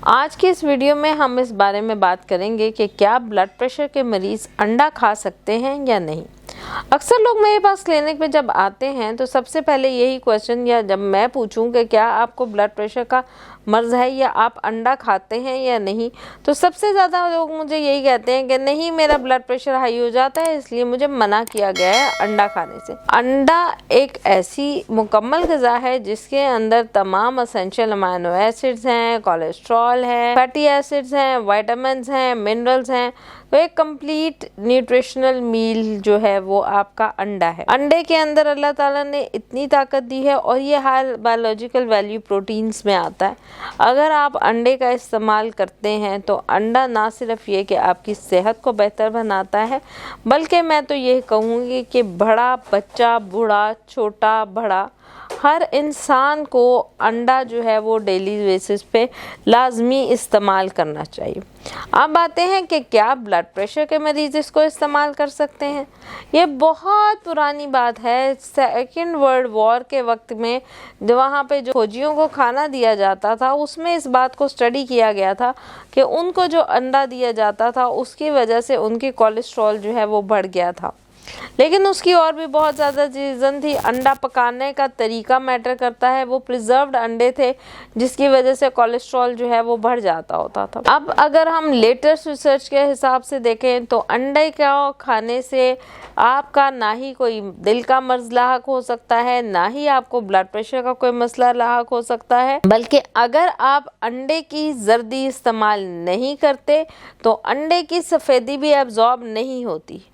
आज की इस वीडियो में हम इस बारे में बात करेंगे कि क्या ब्लड प्रेशर के मरीज़ अंडा खा सकते हैं या नहीं। अक्सर लोग मेरे पास क्लिनिक में जब आते हैं तो सबसे पहले यही क्वेश्चन, या जब मैं पूछूं कि क्या आपको ब्लड प्रेशर का मर्ज़ है या आप अंडा खाते हैं या नहीं, तो सबसे ज़्यादा लोग मुझे यही कहते हैं कि नहीं, मेरा ब्लड प्रेशर हाई हो जाता है इसलिए मुझे मना किया गया है अंडा खाने से। अंडा एक ऐसी मुकम्मल ग़िज़ा है जिसके अंदर तमाम एसेंशियल अमाइनो एसिड्स हैं, कोलेस्ट्रॉल है, फैटी एसिड्स हैं, विटामिन्स हैं, मिनरल्स हैं। तो एक कंप्लीट न्यूट्रिशनल मील जो है वो आपका अंडा है। अंडे के अंदर अल्लाह ताला ने इतनी ताकत दी है और ये हर बायोलॉजिकल वैल्यू प्रोटीन्स में आता है। अगर आप अंडे का इस्तेमाल करते हैं तो अंडा ना सिर्फ ये कि आपकी सेहत को बेहतर बनाता है, बल्कि मैं तो ये कहूँगी कि बड़ा बच्चा, बूढ़ा, छोटा, बड़ा, हर इंसान को अंडा जो है वो डेली बेसिस पे लाजमी इस्तेमाल करना चाहिए। अब आते हैं कि क्या ब्लड प्रेशर के मरीज़ इसको इस्तेमाल कर सकते हैं। ये बहुत पुरानी बात है। सेकेंड वर्ल्ड वॉर के वक्त में वहाँ पे जो फौजियों को खाना दिया जाता था उसमें इस बात को स्टडी किया गया था कि उनको जो अंडा दिया जाता था उसकी वजह से उनकी कोलेस्ट्रॉल जो है वो बढ़ गया था। लेकिन उसकी और भी बहुत ज़्यादा रीज़न थी। अंडा पकाने का तरीका मैटर करता है। वो प्रिजर्व्ड अंडे थे जिसकी वजह से कोलेस्ट्रॉल जो है वो बढ़ जाता होता था। अब अगर हम लेटेस्ट रिसर्च के हिसाब से देखें तो अंडे का खाने से आपका ना ही कोई दिल का मर्ज लाहक हो सकता है, ना ही आपको ब्लड प्रेशर का कोई मसला लाहक हो सकता है, बल्कि अगर आप अंडे की जर्दी इस्तेमाल नहीं करते तो अंडे की सफ़ेदी भी एब्जॉर्ब नहीं होती।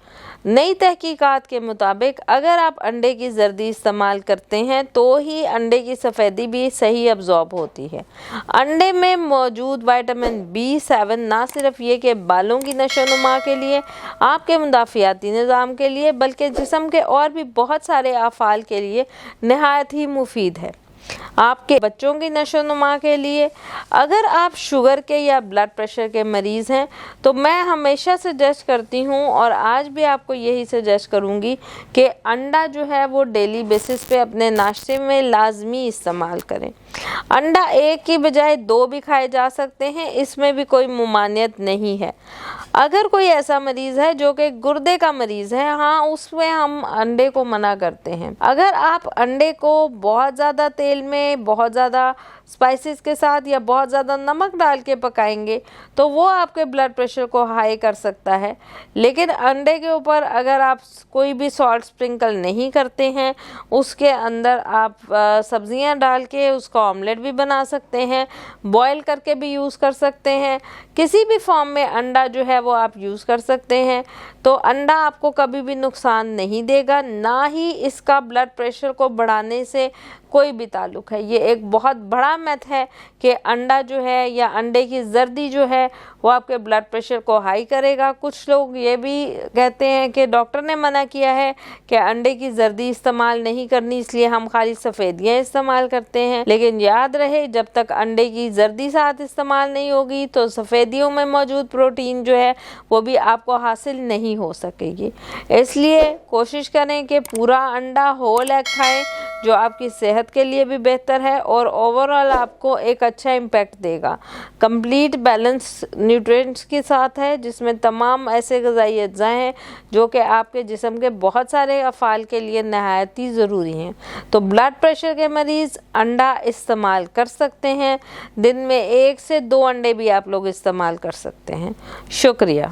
नई तहकीकात के मुताबिक अगर आप अंडे की जर्दी इस्तेमाल करते हैं तो ही अंडे की सफ़ेदी भी सही अब्जॉर्ब होती है। अंडे में मौजूद विटामिन B7 ना सिर्फ ये कि बालों की नशोनुमा के लिए, आपके मुदाफ़ियाती निज़ाम के लिए, बल्कि जिस्म के और भी बहुत सारे अफ़ाल के लिए नहायत ही मुफीद है। आपके बच्चों की नशोनुमा के लिए, अगर आप शुगर के या ब्लड प्रेशर के मरीज़ हैं तो मैं हमेशा सजेस्ट करती हूं और आज भी आपको यही सजेस्ट करूंगी कि अंडा जो है वो डेली बेसिस पे अपने नाश्ते में लाजमी इस्तेमाल करें। अंडा एक की बजाय 2 भी खाए जा सकते हैं, इसमें भी कोई मुमानियत नहीं है। अगर कोई ऐसा मरीज़ है जो कि गुर्दे का मरीज़ है, हाँ, उसमें हम अंडे को मना करते हैं। अगर आप अंडे को बहुत ज़्यादा तेल में, बहुत ज़्यादा स्पाइसेस के साथ या बहुत ज़्यादा नमक डाल के पकाएंगे तो वो आपके ब्लड प्रेशर को हाई कर सकता है। लेकिन अंडे के ऊपर अगर आप कोई भी सॉल्ट स्प्रिंकल नहीं करते हैं, उसके अंदर आप सब्जियां डाल के उसका ऑमलेट भी बना सकते हैं, बॉईल करके भी यूज़ कर सकते हैं, किसी भी फॉर्म में अंडा जो है वो आप यूज़ कर सकते हैं। तो अंडा आपको कभी भी नुकसान नहीं देगा, ना ही इसका ब्लड प्रेशर को बढ़ाने से कोई भी ताल्लुक है। ये एक बहुत बड़ा मैथ है कि अंडा जो है या अंडे की जर्दी जो है वो आपके ब्लड प्रेशर को हाई करेगा। कुछ लोग ये भी कहते हैं कि डॉक्टर ने मना किया है कि अंडे की जर्दी इस्तेमाल नहीं करनी, इसलिए हम खाली सफ़ेदियाँ इस्तेमाल करते हैं। लेकिन याद रहे, जब तक अंडे की जर्दी साथ इस्तेमाल नहीं होगी तो सफ़ेदियों में मौजूद प्रोटीन जो है वो भी आपको हासिल नहीं हो सकेगी। इसलिए कोशिश करें कि पूरा अंडा होल एग खाएं, जो आपकी सेहत के लिए भी बेहतर है और ओवरऑल आपको एक अच्छा इम्पैक्ट देगा। कंप्लीट बैलेंस न्यूट्रिएंट्स के साथ है जिसमें तमाम ऐसे ग़िज़ाई अज्जा हैं जो कि आपके जिस्म के बहुत सारे अफ़ाल के लिए नहायत ही ज़रूरी हैं। तो ब्लड प्रेशर के मरीज़ अंडा इस्तेमाल कर सकते हैं। दिन में 1 से 2 अंडे भी आप लोग इस्तेमाल कर सकते हैं। शुक्रिया।